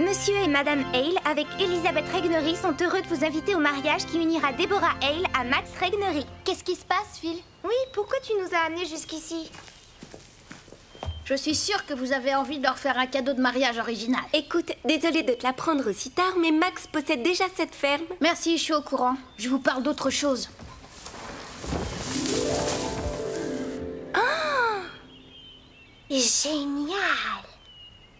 Monsieur et Madame Hale, avec Elizabeth Regnery, sont heureux de vous inviter au mariage qui unira Deborah Hale à Max Regnery. Qu'est-ce qui se passe, Phil? Oui, pourquoi tu nous as amenés jusqu'ici? Je suis sûre que vous avez envie de leur faire un cadeau de mariage original. Écoute, désolée de te l'apprendre aussi tard, mais Max possède déjà cette ferme. Merci, je suis au courant. Je vous parle d'autre chose. Génial!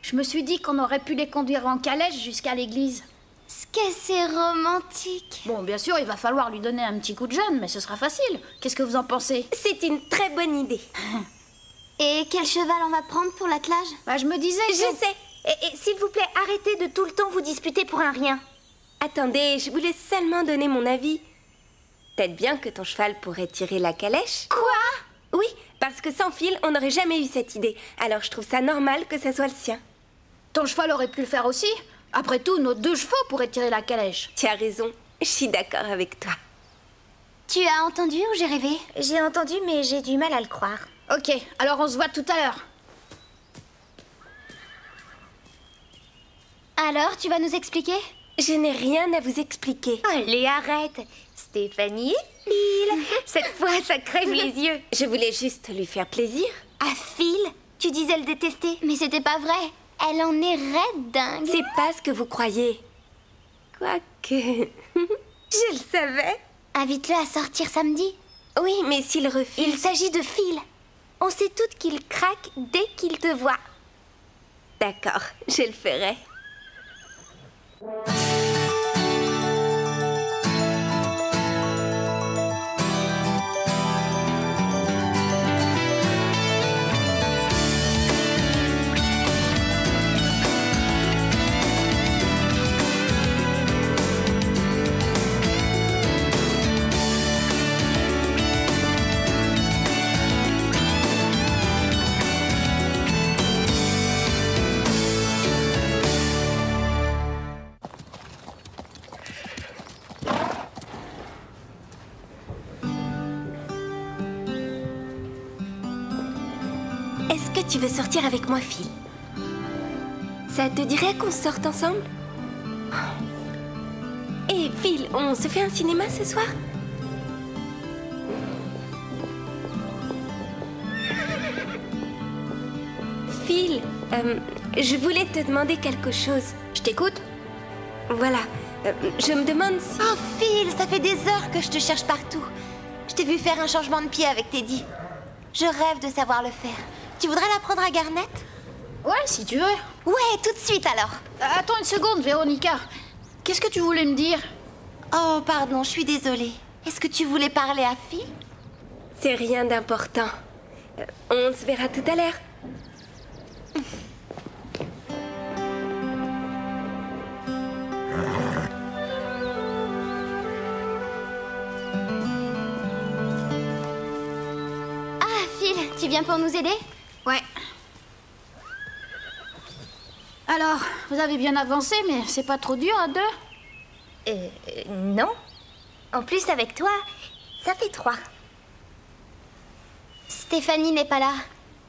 Je me suis dit qu'on aurait pu les conduire en calèche jusqu'à l'église. Ce que c'est romantique! Bon, bien sûr, il va falloir lui donner un petit coup de jeune, mais ce sera facile. Qu'est-ce que vous en pensez? C'est une très bonne idée. Et quel cheval on va prendre pour l'attelage? Bah, je me disais que... Je sais! Et s'il vous plaît, arrêtez de tout le temps vous disputer pour un rien. Attendez, je voulais seulement donner mon avis. Peut-être bien que ton cheval pourrait tirer la calèche. Quoi? Oui, parce que sans Phil, on n'aurait jamais eu cette idée. Alors je trouve ça normal que ça soit le sien. Ton cheval aurait pu le faire aussi. Après tout, nos 2 chevaux pourraient tirer la calèche. Tu as raison, je suis d'accord avec toi. Tu as entendu ou j'ai rêvé? J'ai entendu, mais j'ai du mal à le croire. Ok, alors on se voit tout à l'heure. Alors, tu vas nous expliquer? Je n'ai rien à vous expliquer. Allez, arrête! Stéphanie et Phil! Cette fois, ça crève les yeux. Je voulais juste lui faire plaisir. À Phil? Tu disais le détester. Mais c'était pas vrai. Elle en est raide dingue. C'est pas ce que vous croyez. Quoique... je le savais. Invite-le à sortir samedi. Oui, mais s'il refuse... Il s'agit de Phil. On sait toutes qu'il craque dès qu'il te voit. D'accord, je le ferai. Est-ce que tu veux sortir avec moi, Phil? Ça te dirait qu'on sorte ensemble? Hé, Phil, on se fait un cinéma ce soir? Phil, je voulais te demander quelque chose. Je t'écoute? Voilà, je me demande si... Oh, Phil, ça fait des heures que je te cherche partout. Je t'ai vu faire un changement de pied avec Teddy. Je rêve de savoir le faire. Tu voudrais l'apprendre à Garnet? Ouais, si tu veux. Ouais, tout de suite alors. Attends une seconde, Véronica. Qu'est-ce que tu voulais me dire? Oh, pardon, je suis désolée. Est-ce que tu voulais parler à Phil? C'est rien d'important. On se verra tout à l'heure. Ah, Phil, tu viens pour nous aider? Ouais. Alors, vous avez bien avancé, mais c'est pas trop dur à 2? Non. En plus, avec toi, ça fait 3. Stéphanie n'est pas là.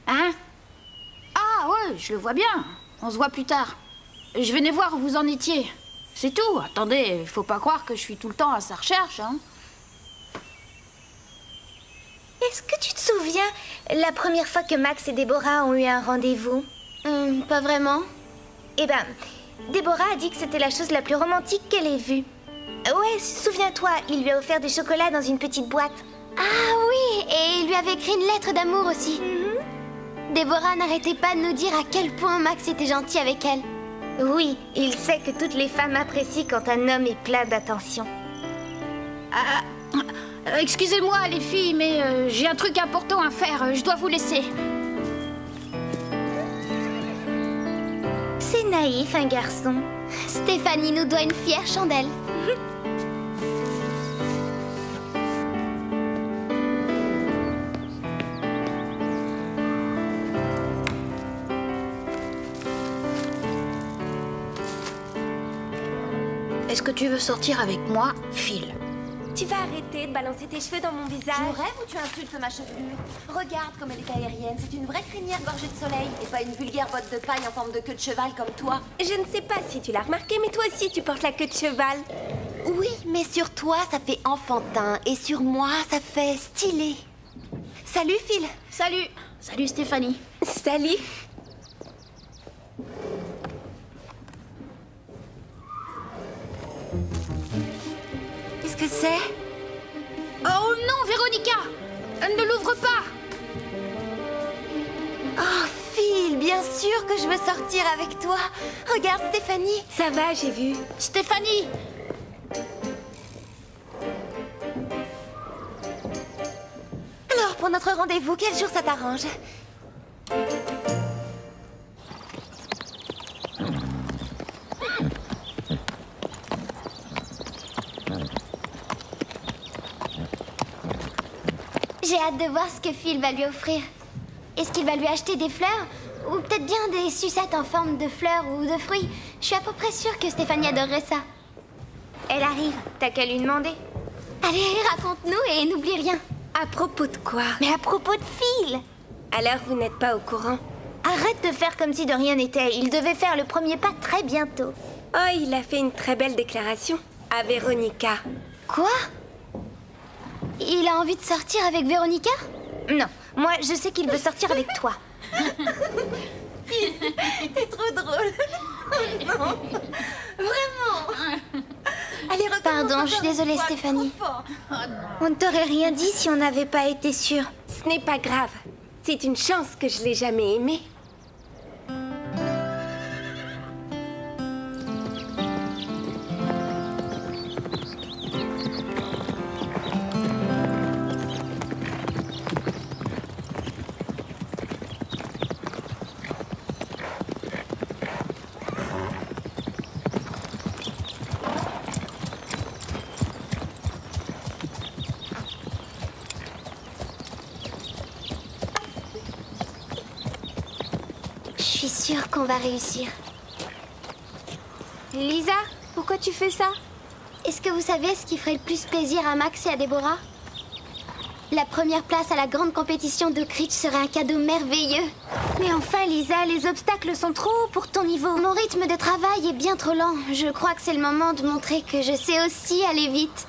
Hein? Ah ouais, je le vois bien. On se voit plus tard. Je venais voir où vous en étiez. C'est tout. Attendez, faut pas croire que je suis tout le temps à sa recherche, hein. Est-ce que tu te souviens la première fois que Max et Déborah ont eu un rendez-vous? Pas vraiment. Eh ben, Déborah a dit que c'était la chose la plus romantique qu'elle ait vue. Ouais, souviens-toi, il lui a offert des chocolats dans une petite boîte. Ah oui, et il lui avait écrit une lettre d'amour aussi. Déborah n'arrêtait pas de nous dire à quel point Max était gentil avec elle. Oui, il sait que toutes les femmes apprécient quand un homme est plein d'attention. Excusez-moi les filles, mais j'ai un truc important à faire. Je dois vous laisser. C'est naïf, un garçon. Stéphanie nous doit une fière chandelle. Est-ce que tu veux sortir avec moi, Phil? Tu vas arrêter de balancer tes cheveux dans mon visage. Je rêve ou tu insultes ma chevelure? Regarde comme elle est aérienne. C'est une vraie crinière gorgée de soleil et pas une vulgaire botte de paille en forme de queue de cheval comme toi. Je ne sais pas si tu l'as remarqué, mais toi aussi tu portes la queue de cheval. Oui, mais sur toi, ça fait enfantin et sur moi, ça fait stylé. Salut, Phil. Salut. Salut, Stéphanie. Salut. Qu'est-ce que c'est? Oh non, Véronica! Ne l'ouvre pas! Oh, Phil, bien sûr que je veux sortir avec toi. Regarde, Stéphanie. Ça va, j'ai vu. Stéphanie! Alors, pour notre rendez-vous, quel jour ça t'arrange? J'ai hâte de voir ce que Phil va lui offrir. Est-ce qu'il va lui acheter des fleurs? Ou peut-être bien des sucettes en forme de fleurs ou de fruits? Je suis à peu près sûre que Stéphanie adorerait ça. Elle arrive, t'as qu'à lui demander. Allez, raconte-nous et n'oublie rien. À propos de quoi? Mais à propos de Phil! Alors vous n'êtes pas au courant? Arrête de faire comme si de rien n'était. Il devait faire le premier pas très bientôt. Oh, il a fait une très belle déclaration. À Véronica. Quoi? Il a envie de sortir avec Véronica? Non, moi je sais qu'il veut sortir avec toi. T'es trop drôle. Oh non. Vraiment. Allez, recommence. Pardon, je suis encore une désolée, fois, Stéphanie. trop fort. On ne t'aurait rien dit si on n'avait pas été sûr. Ce n'est pas grave. C'est une chance que je l'ai jamais aimé. Je suis sûre qu'on va réussir. Lisa, pourquoi tu fais ça? Est-ce que vous savez ce qui ferait le plus plaisir à Max et à Déborah? La première place à la grande compétition de Critch serait un cadeau merveilleux. Mais enfin, Lisa, les obstacles sont trop hauts pour ton niveau. Mon rythme de travail est bien trop lent. Je crois que c'est le moment de montrer que je sais aussi aller vite.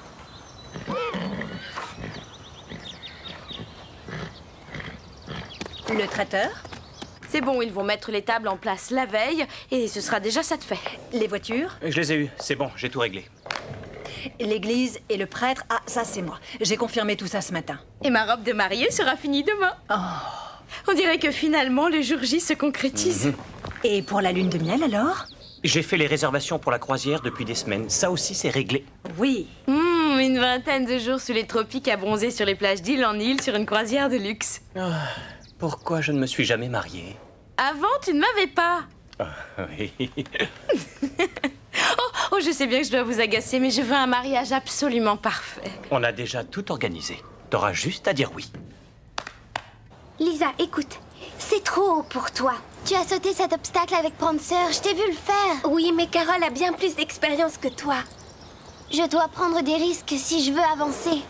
Le traiteur? C'est bon, ils vont mettre les tables en place la veille et ce sera déjà ça de fait. Les voitures? Je les ai eues, c'est bon, j'ai tout réglé. L'église et le prêtre? Ah, ça c'est moi. J'ai confirmé tout ça ce matin. Et ma robe de mariée sera finie demain. On dirait que finalement le jour J se concrétise. Et pour la lune de miel alors? J'ai fait les réservations pour la croisière depuis des semaines. Ça aussi, c'est réglé. Oui. Une vingtaine de jours sous les tropiques à bronzer sur les plages d'île en île sur une croisière de luxe. Pourquoi je ne me suis jamais marié? Avant, tu ne m'avais pas. Oui. Oh, je sais bien que je dois vous agacer, mais je veux un mariage absolument parfait. On a déjà tout organisé. T'auras juste à dire oui. Lisa, écoute, c'est trop haut pour toi. Tu as sauté cet obstacle avec Prancer, je t'ai vu le faire. Oui, mais Carole a bien plus d'expérience que toi. Je dois prendre des risques si je veux avancer.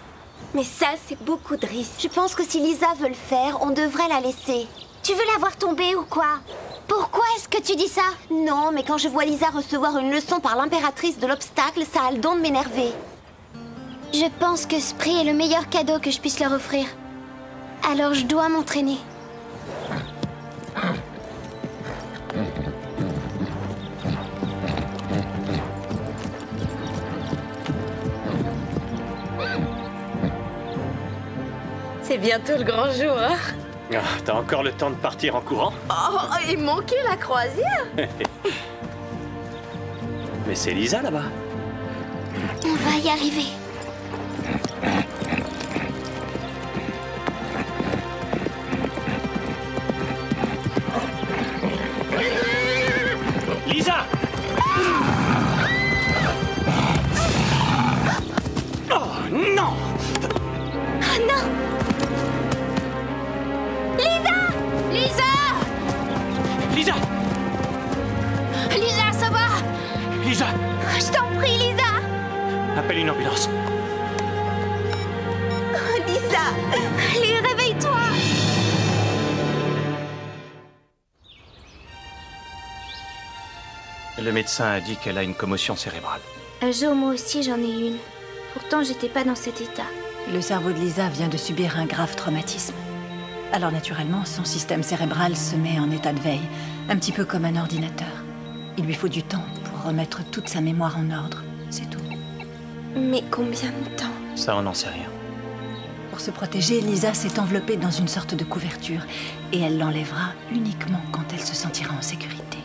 Mais ça, c'est beaucoup de risques. Je pense que si Lisa veut le faire, on devrait la laisser. Tu veux la voir tomber ou quoi? Pourquoi est-ce que tu dis ça? Non, mais quand je vois Lisa recevoir une leçon par l'impératrice de l'obstacle, ça a le don de m'énerver. Je pense que ce prix est le meilleur cadeau que je puisse leur offrir. Alors je dois m'entraîner. C'est bientôt le grand jour, hein? Ah, t'as encore le temps de partir en courant? Oh, et manquer la croisière? Mais c'est Lisa là-bas. On va y arriver. Lisa! Oh non! Oh non! Lisa! Lisa! Lisa! Lisa, ça va? Lisa! Je t'en prie, Lisa! Appelle une ambulance. Lisa! Allez, réveille-toi! Le médecin a dit qu'elle a une commotion cérébrale. Jo, moi aussi j'en ai une. Pourtant, j'étais pas dans cet état. Le cerveau de Lisa vient de subir un grave traumatisme. Alors naturellement, son système cérébral se met en état de veille, un petit peu comme un ordinateur. Il lui faut du temps pour remettre toute sa mémoire en ordre, c'est tout. Mais combien de temps? Ça, on n'en sait rien. Pour se protéger, Lisa s'est enveloppée dans une sorte de couverture et elle l'enlèvera uniquement quand elle se sentira en sécurité.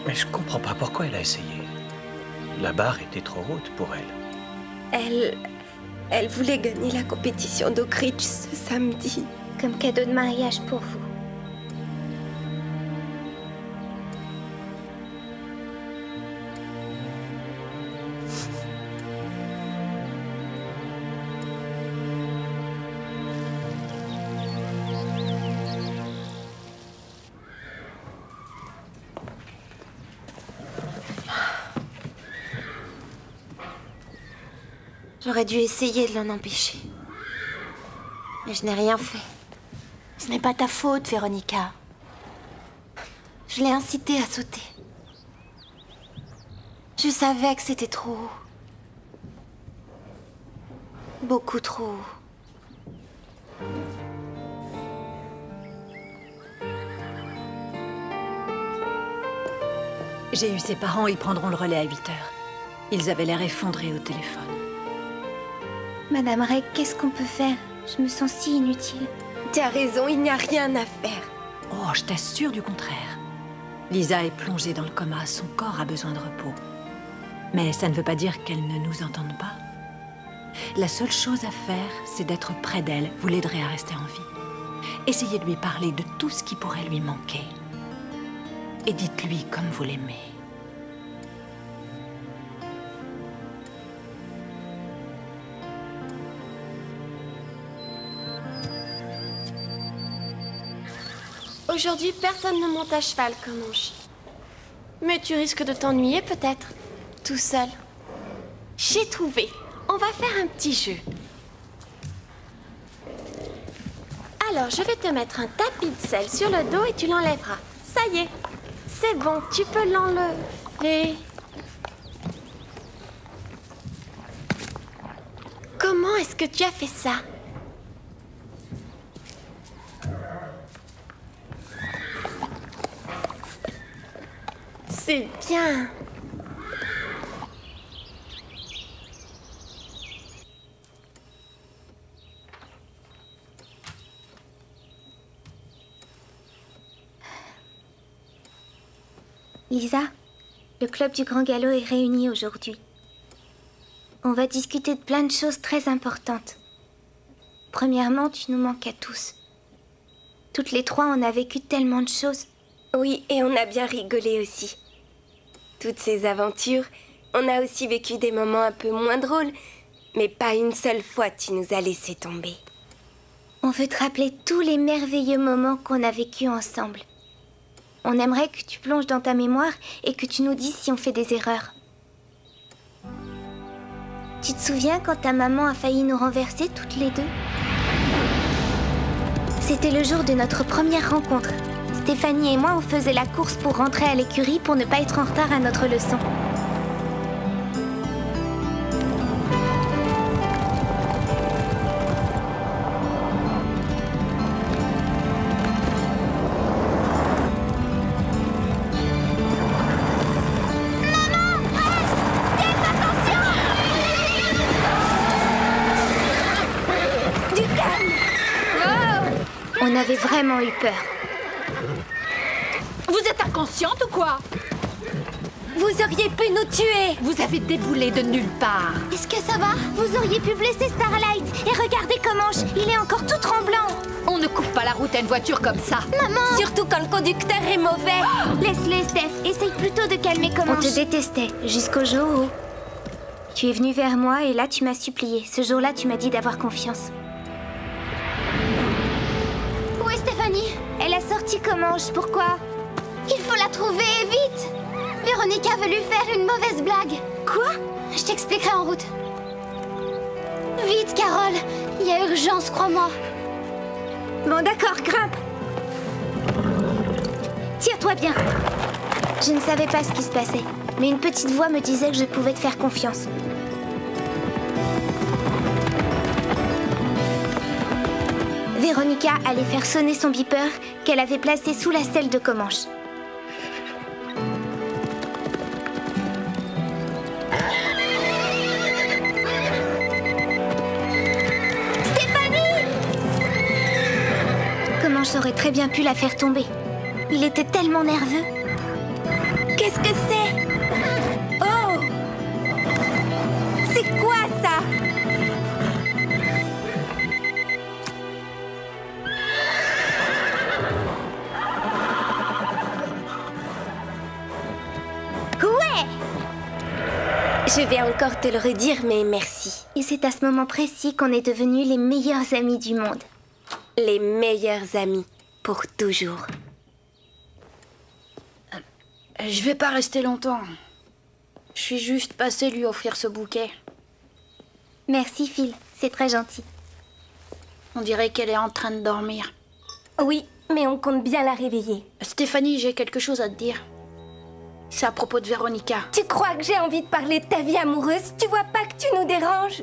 Mais je comprends pas pourquoi elle a essayé. La barre était trop haute pour elle. Elle voulait gagner la compétition d'Oak Ridge ce samedi. Comme cadeau de mariage pour vous. J'aurais dû essayer de l'en empêcher. Mais je n'ai rien fait. Ce n'est pas ta faute, Véronica. Je l'ai incité à sauter. Je savais que c'était trop haut. Beaucoup trop haut. J'ai eu ses parents, ils prendront le relais à 8 heures. Ils avaient l'air effondrés au téléphone. Madame Reg, qu'est-ce qu'on peut faire? Je me sens si inutile. Tu as raison, il n'y a rien à faire. Oh, je t'assure du contraire. Lisa est plongée dans le coma, son corps a besoin de repos. Mais ça ne veut pas dire qu'elle ne nous entende pas. La seule chose à faire, c'est d'être près d'elle. Vous l'aiderez à rester en vie. Essayez de lui parler de tout ce qui pourrait lui manquer. Et dites-lui comme vous l'aimez. Aujourd'hui, personne ne monte à cheval comme on chie. Mais tu risques de t'ennuyer peut-être, tout seul. J'ai trouvé. On va faire un petit jeu. Alors, je vais te mettre un tapis de sel sur le dos et tu l'enlèveras. Ça y est. C'est bon, tu peux l'enlever. Comment est-ce que tu as fait ça? C'est bien. Lisa, le club du Grand Galop est réuni aujourd'hui. On va discuter de plein de choses très importantes. Premièrement, tu nous manques à tous. Toutes les trois, on a vécu tellement de choses. Oui, et on a bien rigolé aussi. Toutes ces aventures, on a aussi vécu des moments un peu moins drôles, mais pas une seule fois tu nous as laissé tomber. On veut te rappeler tous les merveilleux moments qu'on a vécus ensemble. On aimerait que tu plonges dans ta mémoire et que tu nous dises si on fait des erreurs. Tu te souviens quand ta maman a failli nous renverser toutes les deux? C'était le jour de notre première rencontre. Stéphanie et moi, on faisait la course pour rentrer à l'écurie pour ne pas être en retard à notre leçon. On avait vraiment eu peur. Vous êtes inconsciente ou quoi? Vous auriez pu nous tuer! Vous avez déboulé de nulle part. Est-ce que ça va? Vous auriez pu blesser Starlight. Et regardez Comanche, il est encore tout tremblant. On ne coupe pas la route à une voiture comme ça. Maman! Surtout quand le conducteur est mauvais! Laisse-les, Steph. Essaye plutôt de calmer Comanche. On te détestait, jusqu'au jour où... Tu es venu vers moi et là tu m'as supplié. Ce jour-là, tu m'as dit d'avoir confiance. Où est Stéphanie? Elle a sorti partie, Comanche? Pourquoi? Il faut la trouver, vite! Véronica veut lui faire une mauvaise blague. Quoi? Je t'expliquerai en route. Vite, Carole! Il y a urgence, crois-moi. Bon, d'accord, grimpe. Tire-toi bien. Je ne savais pas ce qui se passait, mais une petite voix me disait que je pouvais te faire confiance. Véronica allait faire sonner son beeper qu'elle avait placé sous la selle de Comanche. Stéphanie! Comanche aurait très bien pu la faire tomber. Il était tellement nerveux. Qu'est-ce que c'est? Oh! C'est quoi ça? Je vais encore te le redire, mais merci. Et c'est à ce moment précis qu'on est devenus les meilleurs amis du monde. Les meilleurs amis, pour toujours. Je vais pas rester longtemps. Je suis juste passée lui offrir ce bouquet. Merci, Phil. C'est très gentil. On dirait qu'elle est en train de dormir. Oui, mais on compte bien la réveiller. Stéphanie, j'ai quelque chose à te dire. C'est à propos de Véronica. Tu crois que j'ai envie de parler de ta vie amoureuse? Tu vois pas que tu nous déranges?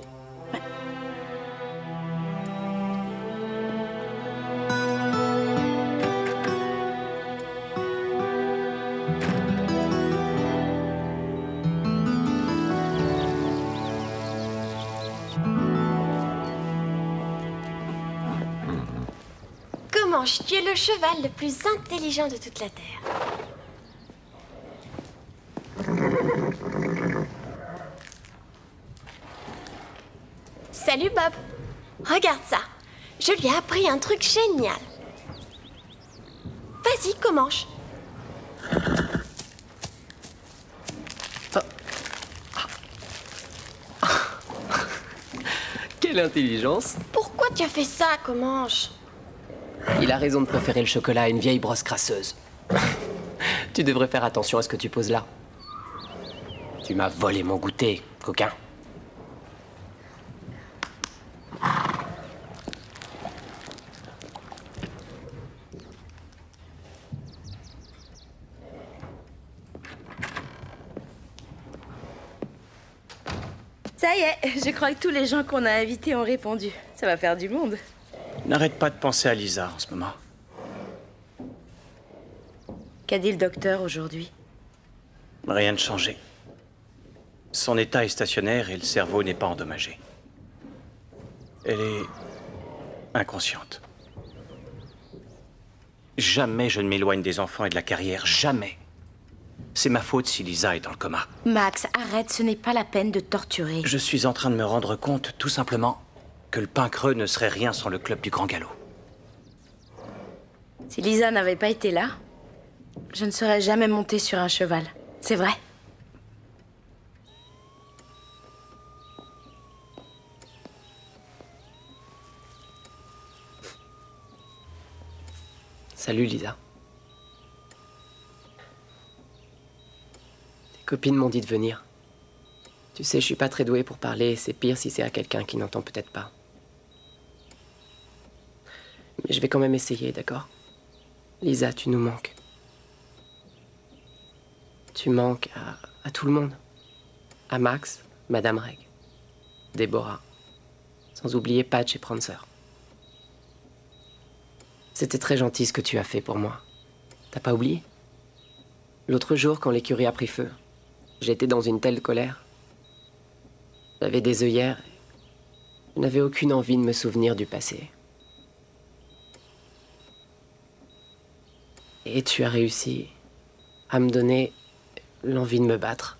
Comanche, tu es le cheval le plus intelligent de toute la Terre. Salut Bob. Regarde ça. Je lui ai appris un truc génial. Vas-y, Comanche. Quelle intelligence! Pourquoi tu as fait ça, Comanche? Il a raison de préférer le chocolat à une vieille brosse crasseuse. Tu devrais faire attention à ce que tu poses là. Tu m'as volé mon goûter, coquin. Ça y est, je crois que tous les gens qu'on a invités ont répondu. Ça va faire du monde. N'arrête pas de penser à Lisa en ce moment. Qu'a dit le docteur aujourd'hui? Rien de changé. Son état est stationnaire et le cerveau n'est pas endommagé. Elle est inconsciente. Jamais je ne m'éloigne des enfants et de la carrière, jamais. C'est ma faute si Lisa est dans le coma. Max, arrête, ce n'est pas la peine de torturer. Je suis en train de me rendre compte, tout simplement, que le pain creux ne serait rien sans le club du Grand Galop. Si Lisa n'avait pas été là, je ne serais jamais montée sur un cheval. C'est vrai. Salut Lisa. Tes copines m'ont dit de venir. Tu sais, je suis pas très douée pour parler, c'est pire si c'est à quelqu'un qui n'entend peut-être pas. Mais je vais quand même essayer, d'accord? Lisa, tu nous manques. Tu manques à tout le monde. À Max, Madame Reg, Déborah, sans oublier Patch et Prancer. C'était très gentil ce que tu as fait pour moi. T'as pas oublié? L'autre jour, quand l'écurie a pris feu, j'étais dans une telle colère. J'avais des œillères. Je n'avais aucune envie de me souvenir du passé. Et tu as réussi à me donner l'envie de me battre.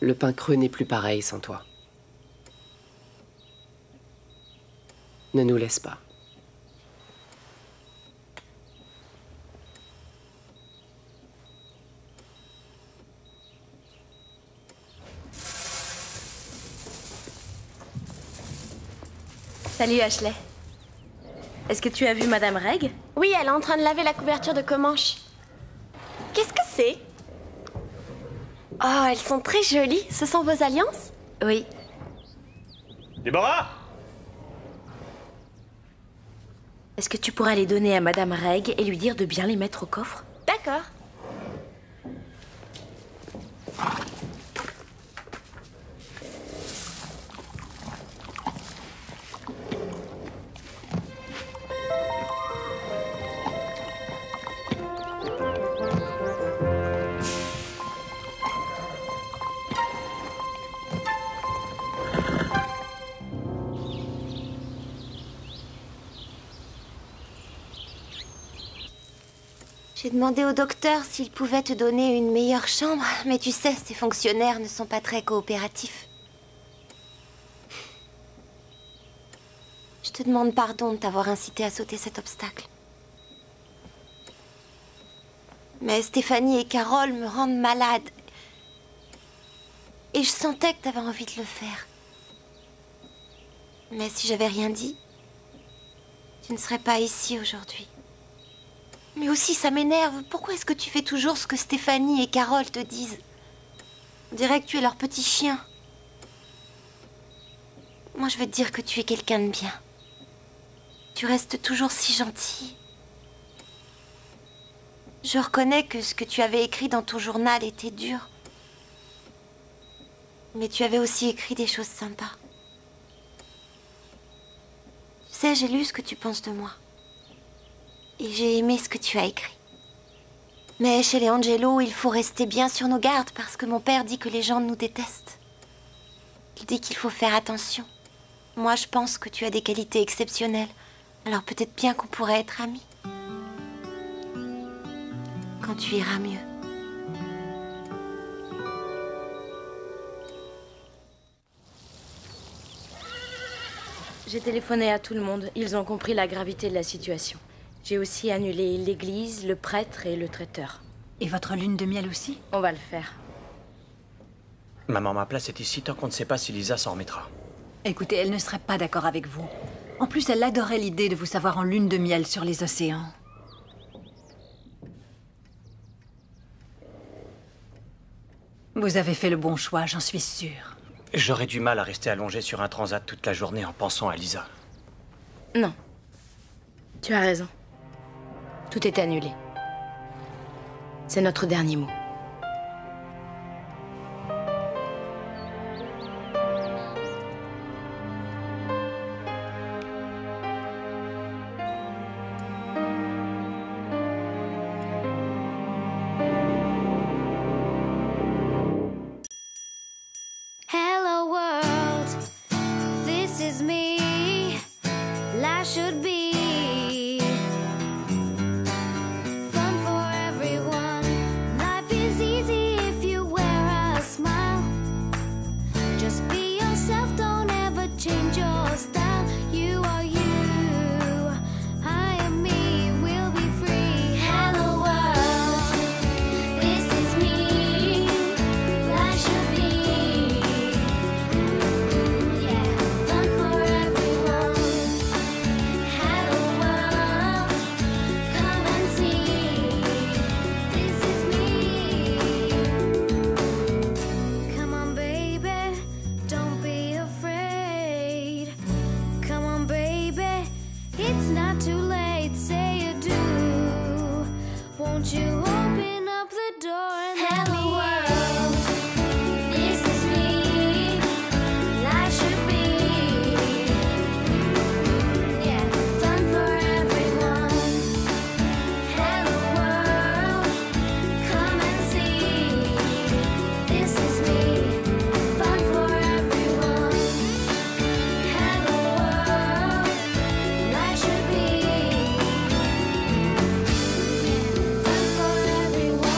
Le pain creux n'est plus pareil sans toi. Ne nous laisse pas. Salut Ashley. Est-ce que tu as vu Madame Reg? Oui, elle est en train de laver la couverture de Comanche. Qu'est-ce que c'est? Oh, elles sont très jolies. Ce sont vos alliances? Oui. Déborah! Est-ce que tu pourras les donner à Madame Reg et lui dire de bien les mettre au coffre? D'accord. J'ai demandé au docteur s'il pouvait te donner une meilleure chambre, mais tu sais, ces fonctionnaires ne sont pas très coopératifs. Je te demande pardon de t'avoir incité à sauter cet obstacle. Mais Stéphanie et Carole me rendent malade. Et je sentais que t'avais envie de le faire. Mais si j'avais rien dit, tu ne serais pas ici aujourd'hui. Mais aussi, ça m'énerve. Pourquoi est-ce que tu fais toujours ce que Stéphanie et Carole te disent? On dirait que tu es leur petit chien. Moi, je veux te dire que tu es quelqu'un de bien. Tu restes toujours si gentil. Je reconnais que ce que tu avais écrit dans ton journal était dur. Mais tu avais aussi écrit des choses sympas. Tu sais, j'ai lu ce que tu penses de moi. Et j'ai aimé ce que tu as écrit. Mais chez les Angelo, il faut rester bien sur nos gardes parce que mon père dit que les gens nous détestent. Il dit qu'il faut faire attention. Moi, je pense que tu as des qualités exceptionnelles. Alors peut-être bien qu'on pourrait être amis. Quand tu iras mieux. J'ai téléphoné à tout le monde. Ils ont compris la gravité de la situation. J'ai aussi annulé l'église, le prêtre et le traiteur. Et votre lune de miel aussi? On va le faire. Maman, ma place est ici tant qu'on ne sait pas si Lisa s'en remettra. Écoutez, elle ne serait pas d'accord avec vous. En plus, elle adorait l'idée de vous savoir en lune de miel sur les océans. Vous avez fait le bon choix, j'en suis sûre. J'aurais du mal à rester allongé sur un transat toute la journée en pensant à Lisa. Non. Tu as raison. Tout est annulé. C'est notre dernier mot. Hello world, this is me. Life should be fun for everyone. Life is easy if you wear a smile. Just be yourself, don't ever change your style. You are you, I am me, we'll be free. Hello world, this is me. Life should be, yeah, fun for everyone. Hello world, come and see. This is me. Come on, baby, don't be afraid. Come on, baby, it's not too late. Say you do. Won't you open up the door and let me in? This is me. Life should be, yeah, fun for everyone. Hello world, come and see. This is me, fun for everyone. Hello world, life should be, fun for everyone.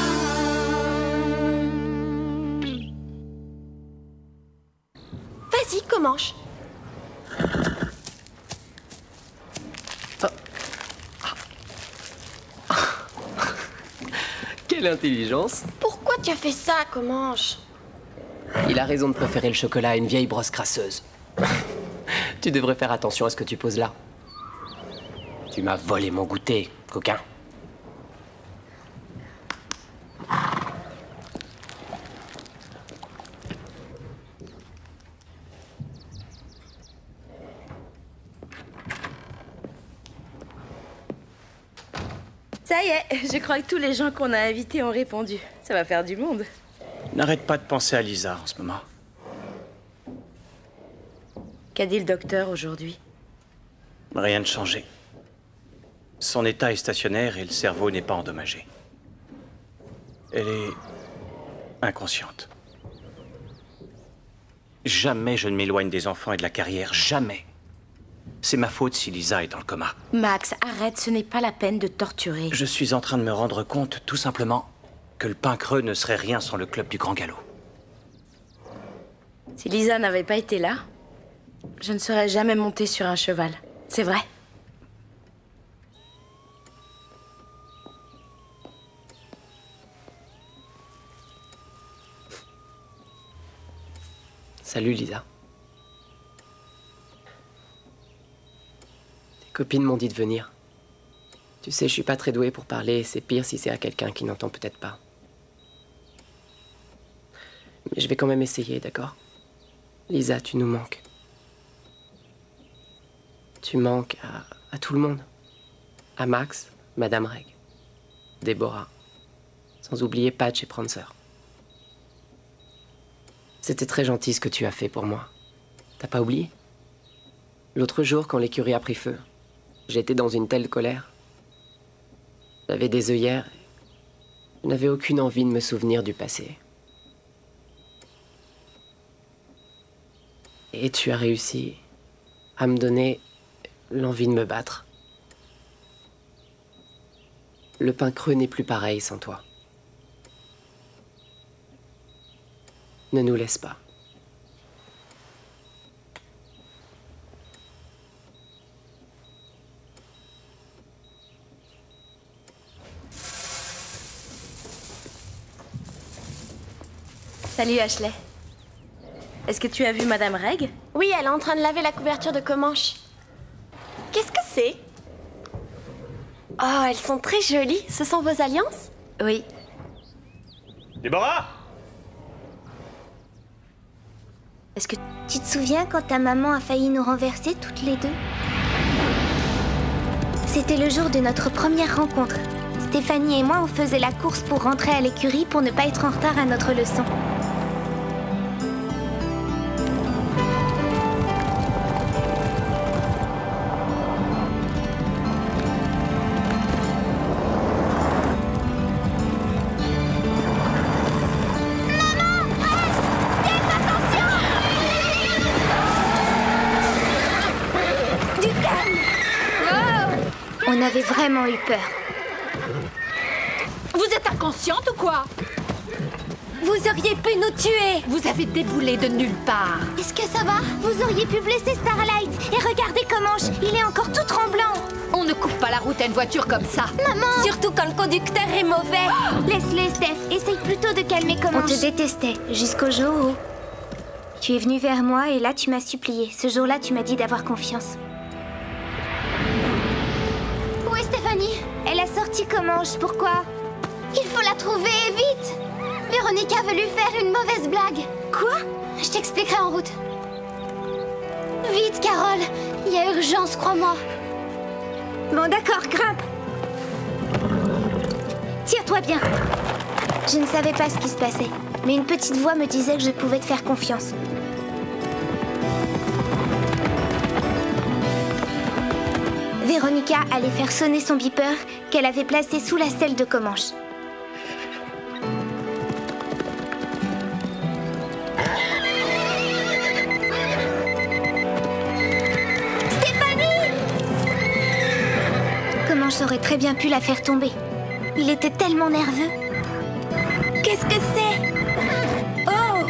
Vas-y, Comanche. Quelle intelligence! Pourquoi tu as fait ça, Comanche? Il a raison de préférer le chocolat à une vieille brosse crasseuse. Tu devrais faire attention à ce que tu poses là. Tu m'as volé mon goûter, coquin. Ça y est, je crois que tous les gens qu'on a invités ont répondu. Ça va faire du monde. N'arrête pas de penser à Lisa en ce moment. Qu'a dit le docteur aujourd'hui? Rien de changé. Son état est stationnaire et le cerveau n'est pas endommagé. Elle est inconsciente. Jamais je ne m'éloigne des enfants et de la carrière, jamais. C'est ma faute si Lisa est dans le coma. Max, arrête, ce n'est pas la peine de torturer. Je suis en train de me rendre compte, tout simplement, que le pain creux ne serait rien sans le club du Grand Galop. Si Lisa n'avait pas été là, je ne serais jamais montée sur un cheval. C'est vrai. Salut, Lisa. Tes copines m'ont dit de venir. Tu sais, je suis pas très doué pour parler, et c'est pire si c'est à quelqu'un qui n'entend peut-être pas. Mais je vais quand même essayer, d'accord? Lisa, tu nous manques. Tu manques à tout le monde. À Max, Madame Reg, Déborah, sans oublier Patch et Prancer. C'était très gentil ce que tu as fait pour moi. T'as pas oublié? L'autre jour, quand l'écurie a pris feu, j'étais dans une telle colère. J'avais des œillères. Je n'avais aucune envie de me souvenir du passé. Et tu as réussi à me donner l'envie de me battre. Le pain creux n'est plus pareil sans toi. Ne nous laisse pas. Salut Ashley. Est-ce que tu as vu Madame Reg? Oui, elle est en train de laver la couverture de Comanche. Qu'est-ce que c'est? Oh, elles sont très jolies. Ce sont vos alliances? Oui. Déborah! Est-ce que tu te souviens quand ta maman a failli nous renverser toutes les deux? C'était le jour de notre première rencontre. Stéphanie et moi, on faisait la course pour rentrer à l'écurie pour ne pas être en retard à notre leçon. On avait vraiment eu peur. Vous êtes inconsciente ou quoi? Vous auriez pu nous tuer! Vous avez déboulé de nulle part. Est-ce que ça va? Vous auriez pu blesser Starlight. Et regardez Comanche, il est encore tout tremblant. On ne coupe pas la route à une voiture comme ça. Maman! Surtout quand le conducteur est mauvais. Laisse-les, Steph. Essaye plutôt de calmer Comanche. On te détestait, jusqu'au jour où... Tu es venu vers moi et là tu m'as supplié. Ce jour-là, tu m'as dit d'avoir confiance. Où est Stéphanie? Elle a sorti Comanche, pourquoi? Il faut la trouver, vite! Véronica veut lui faire une mauvaise blague. Quoi? Je t'expliquerai en route. Vite, Carole! Il y a urgence, crois-moi. Bon, d'accord, grimpe. Tire-toi bien. Je ne savais pas ce qui se passait, mais une petite voix me disait que je pouvais te faire confiance. Véronica allait faire sonner son beeper qu'elle avait placé sous la selle de Comanche. Stéphanie! Comanche aurait très bien pu la faire tomber. Il était tellement nerveux. Qu'est-ce que c'est? Oh!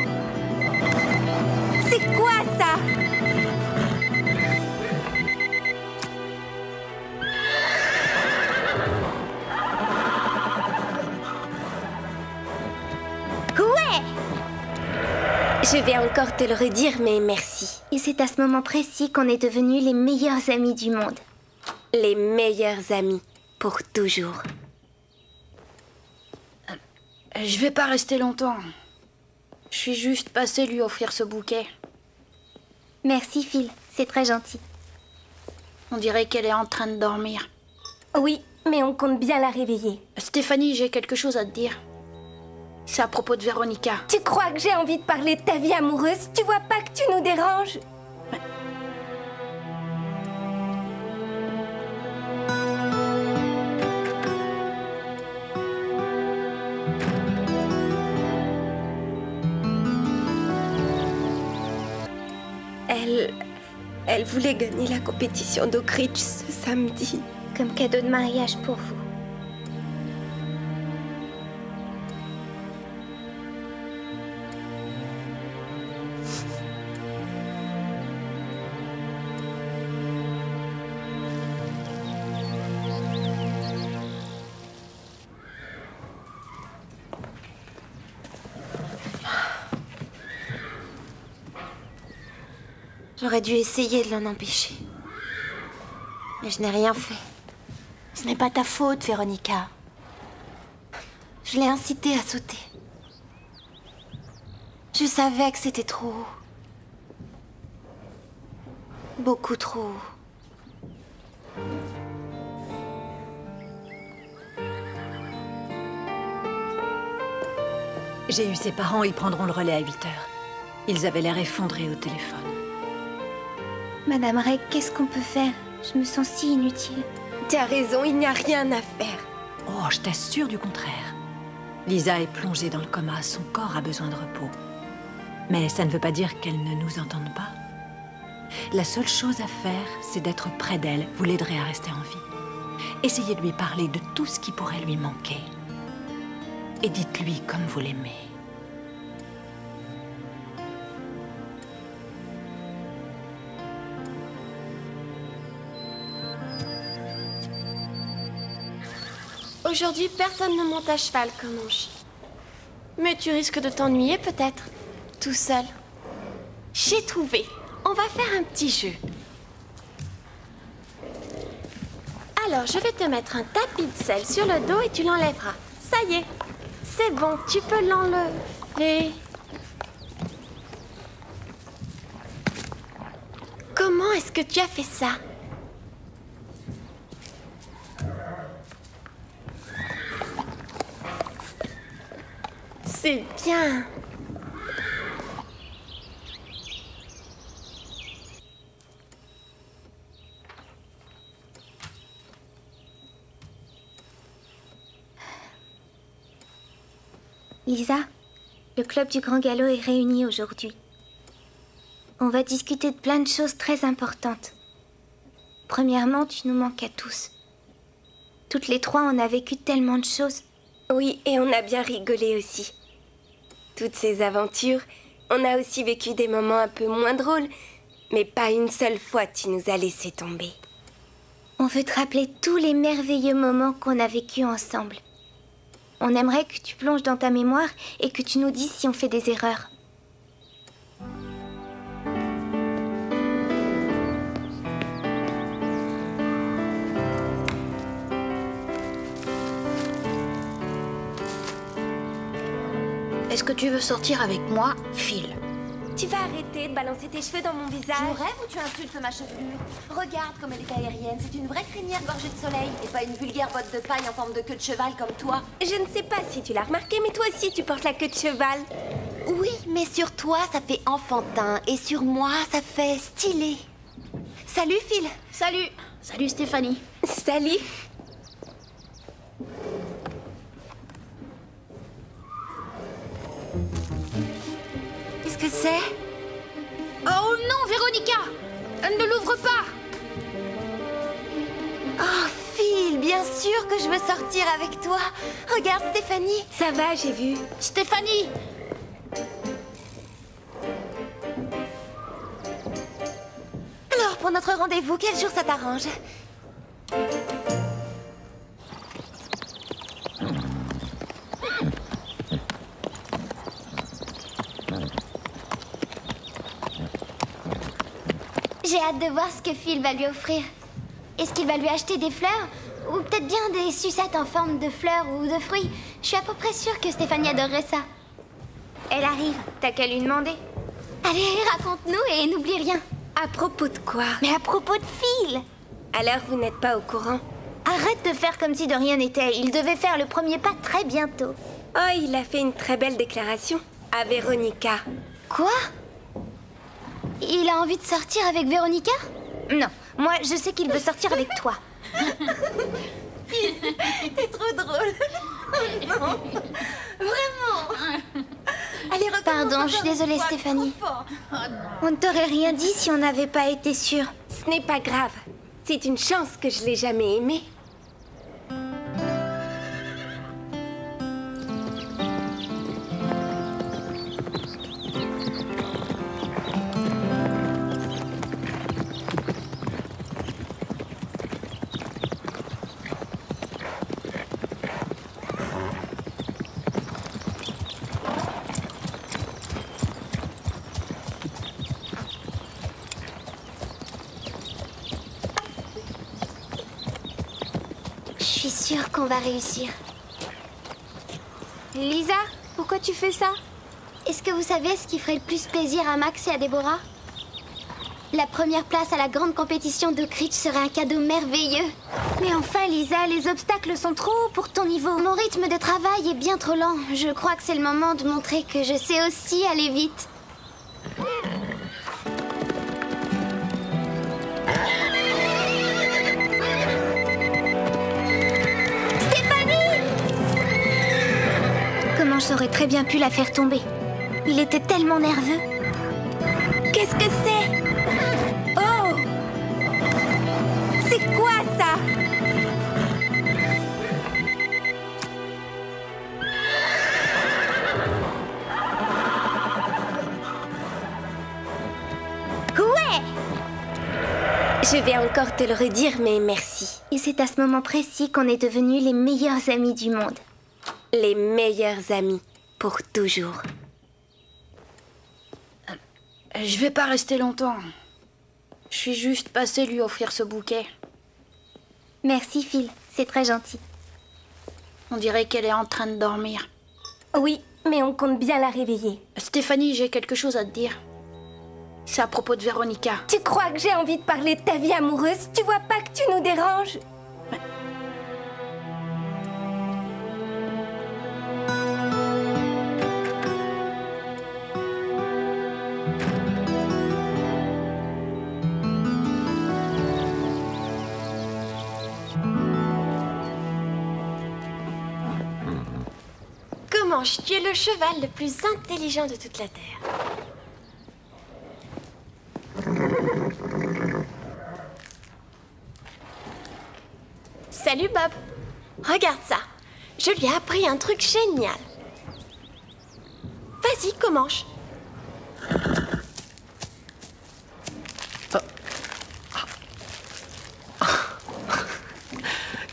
C'est quoi ça? Je vais encore te le redire, mais merci. Et c'est à ce moment précis qu'on est devenus les meilleurs amis du monde. Les meilleurs amis, pour toujours. Je vais pas rester longtemps. Je suis juste passée lui offrir ce bouquet. Merci, Phil. C'est très gentil. On dirait qu'elle est en train de dormir. Oui, mais on compte bien la réveiller. Stéphanie, j'ai quelque chose à te dire. C'est à propos de Véronica. Tu crois que j'ai envie de parler de ta vie amoureuse? Tu vois pas que tu nous déranges? Elle voulait gagner la compétition d'Oak Ridge ce samedi. Comme cadeau de mariage pour vous. J'aurais dû essayer de l'en empêcher. Mais je n'ai rien fait. Ce n'est pas ta faute, Véronica. Je l'ai incitée à sauter. Je savais que c'était trop haut. Beaucoup trop haut. J'ai eu ses parents, ils prendront le relais à 8 heures. Ils avaient l'air effondrés au téléphone. Madame Reg, qu'est-ce qu'on peut faire? Je me sens si inutile. Tu as raison, il n'y a rien à faire. Oh, je t'assure du contraire. Lisa est plongée dans le coma, son corps a besoin de repos. Mais ça ne veut pas dire qu'elle ne nous entende pas. La seule chose à faire, c'est d'être près d'elle. Vous l'aiderez à rester en vie. Essayez de lui parler de tout ce qui pourrait lui manquer. Et dites-lui comme vous l'aimez. Aujourd'hui, personne ne monte à cheval, Comanche. Mais tu risques de t'ennuyer peut-être, tout seul. J'ai trouvé. On va faire un petit jeu. Alors, je vais te mettre un tapis de sel sur le dos et tu l'enlèveras. Ça y est. C'est bon, tu peux l'enlever. Comment est-ce que tu as fait ça? C'est bien. Lisa, le club du Grand Galop est réuni aujourd'hui. On va discuter de plein de choses très importantes. Premièrement, tu nous manques à tous. Toutes les trois, on a vécu tellement de choses. Oui, et on a bien rigolé aussi. Toutes ces aventures, on a aussi vécu des moments un peu moins drôles, mais pas une seule fois tu nous as laissé tomber. On veut te rappeler tous les merveilleux moments qu'on a vécus ensemble. On aimerait que tu plonges dans ta mémoire et que tu nous dises si on fait des erreurs. Est-ce que tu veux sortir avec moi, Phil? Tu vas arrêter de balancer tes cheveux dans mon visage? Tu rêves ou tu insultes ma chevelure? Regarde comme elle est aérienne, c'est une vraie crinière gorgée de soleil et pas une vulgaire botte de paille en forme de queue de cheval comme toi. Je ne sais pas si tu l'as remarqué, mais toi aussi tu portes la queue de cheval. Oui, mais sur toi ça fait enfantin et sur moi ça fait stylé. Salut Phil. Salut. Salut Stéphanie. Salut. Qu'est-ce que c'est? Oh non, Véronica! Ne l'ouvre pas! Oh Phil, bien sûr que je veux sortir avec toi. Regarde Stéphanie. Ça va, j'ai vu. Stéphanie! Alors, pour notre rendez-vous, quel jour ça t'arrange? J'ai hâte de voir ce que Phil va lui offrir. Est-ce qu'il va lui acheter des fleurs? Ou peut-être bien des sucettes en forme de fleurs ou de fruits? Je suis à peu près sûre que Stéphanie adorerait ça. Elle arrive, t'as qu'à lui demander. Allez, raconte-nous et n'oublie rien. À propos de quoi? Mais à propos de Phil. Alors vous n'êtes pas au courant? Arrête de faire comme si de rien n'était. Il devait faire le premier pas très bientôt. Oh, il a fait une très belle déclaration à Véronica. Quoi? Il a envie de sortir avec Véronica? Non, moi je sais qu'il veut sortir avec toi. T'es trop drôle. Oh non. Vraiment. Allez, recommence. Pardon, je suis désolée Stéphanie. On ne t'aurait rien dit si on n'avait pas été sûr. Ce n'est pas grave. C'est une chance que je l'ai jamais aimé. Je suis sûre qu'on va réussir. Lisa, pourquoi tu fais ça? Est-ce que vous savez ce qui ferait le plus plaisir à Max et à Déborah? La première place à la grande compétition d'Oak Ridge serait un cadeau merveilleux. Mais enfin, Lisa, les obstacles sont trop hauts pour ton niveau. Mon rythme de travail est bien trop lent. Je crois que c'est le moment de montrer que je sais aussi aller vite. J'aurais très bien pu la faire tomber. Il était tellement nerveux. Qu'est-ce que c'est? Oh! C'est quoi ça? Ouais! Je vais encore te le redire, mais merci. Et c'est à ce moment précis qu'on est devenus les meilleurs amis du monde. Les meilleurs amis, pour toujours. Je vais pas rester longtemps. Je suis juste passée lui offrir ce bouquet. Merci Phil, c'est très gentil. On dirait qu'elle est en train de dormir. Oui, mais on compte bien la réveiller. Stéphanie, j'ai quelque chose à te dire. C'est à propos de Véronica. Tu crois que j'ai envie de parler de ta vie amoureuse? Tu vois pas que tu nous déranges? Comanche, tu es le cheval le plus intelligent de toute la Terre. Salut Bob. Regarde ça. Je lui ai appris un truc génial. Vas-y, Comanche.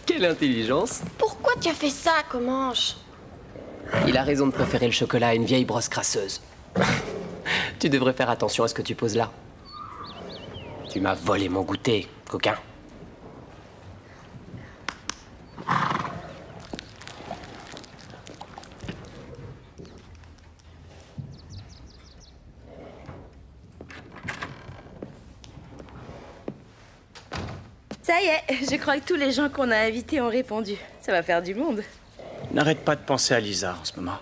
Quelle intelligence! Pourquoi tu as fait ça, Comanche? Il a raison de préférer le chocolat à une vieille brosse crasseuse. Tu devrais faire attention à ce que tu poses là. Tu m'as volé mon goûter, coquin. Ça y est, je crois que tous les gens qu'on a invités ont répondu. Ça va faire du monde. N'arrête pas de penser à Lisa en ce moment.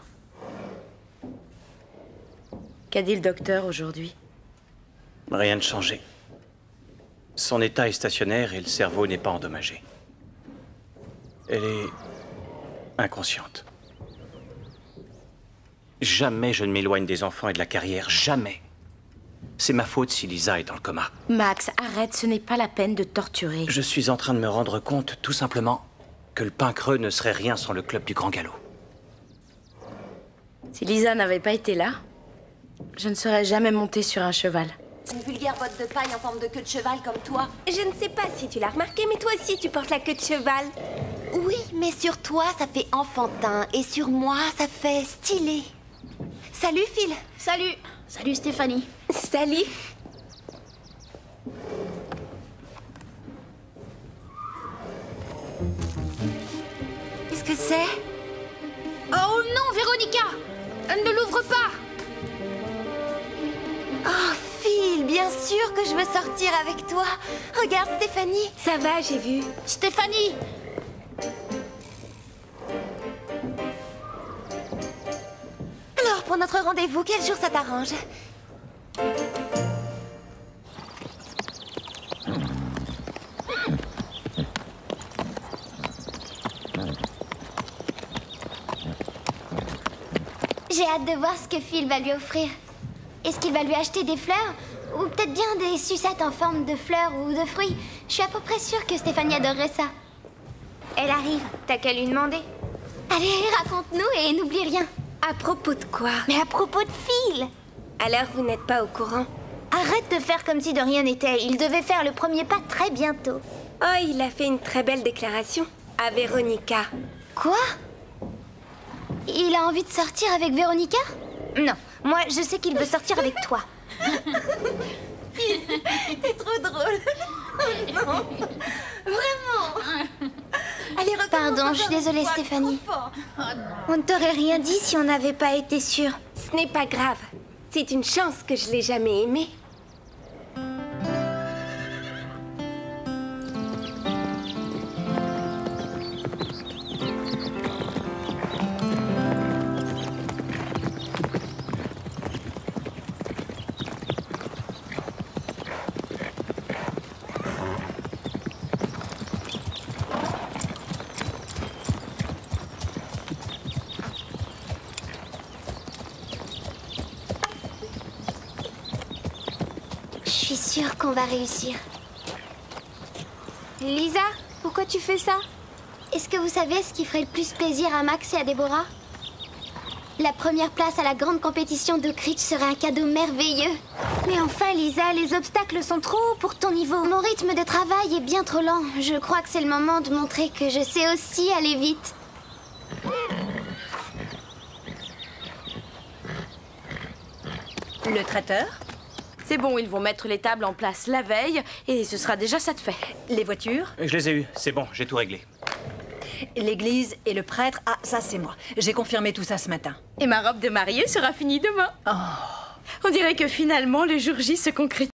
Qu'a dit le docteur aujourd'hui? Rien de changé. Son état est stationnaire et le cerveau n'est pas endommagé. Elle est inconsciente. Jamais je ne m'éloigne des enfants et de la carrière, jamais. C'est ma faute si Lisa est dans le coma. Max, arrête, ce n'est pas la peine de torturer. Je suis en train de me rendre compte, tout simplement, que le pain creux ne serait rien sans le club du Grand Galop. Si Lisa n'avait pas été là, je ne serais jamais montée sur un cheval. Une vulgaire botte de paille en forme de queue de cheval comme toi. Je ne sais pas si tu l'as remarqué, mais toi aussi tu portes la queue de cheval. Oui, mais sur toi, ça fait enfantin. Et sur moi, ça fait stylé. Salut, Phil. Salut. Salut Stéphanie. Salut. c'est? Oh non, Véronica! Ne l'ouvre pas! Oh, Phil, bien sûr que je veux sortir avec toi. Regarde, Stéphanie. Ça va, j'ai vu. Stéphanie! Alors, pour notre rendez-vous, quel jour ça t'arrange? J'ai hâte de voir ce que Phil va lui offrir. Est-ce qu'il va lui acheter des fleurs? Ou peut-être bien des sucettes en forme de fleurs ou de fruits? Je suis à peu près sûre que Stéphanie adorerait ça. Elle arrive, t'as qu'à lui demander. Allez, raconte-nous et n'oublie rien. À propos de quoi? Mais à propos de Phil! Alors vous n'êtes pas au courant? Arrête de faire comme si de rien n'était. Il devait faire le premier pas très bientôt. Oh, il a fait une très belle déclaration à Véronica. Quoi? Il a envie de sortir avec Véronica? Non, moi je sais qu'il veut sortir avec toi. T'es trop drôle. Oh non. Vraiment. Allez, recommence. Pardon, je suis désolée Stéphanie. On ne t'aurait rien dit si on n'avait pas été sûr. Ce n'est pas grave. C'est une chance que je l'ai jamais aimé. Je suis sûre qu'on va réussir. Lisa, pourquoi tu fais ça? Est-ce que vous savez ce qui ferait le plus plaisir à Max et à Déborah? La première place à la grande compétition d'Oak Ridge serait un cadeau merveilleux. Mais enfin, Lisa, les obstacles sont trop hauts pour ton niveau. Mon rythme de travail est bien trop lent. Je crois que c'est le moment de montrer que je sais aussi aller vite. Le traiteur? C'est bon, ils vont mettre les tables en place la veille et ce sera déjà ça de fait. Les voitures? Je les ai eues, c'est bon, j'ai tout réglé. L'église et le prêtre, ah, ça c'est moi. J'ai confirmé tout ça ce matin. Et ma robe de mariée sera finie demain. Oh. On dirait que finalement le jour J se concrétise.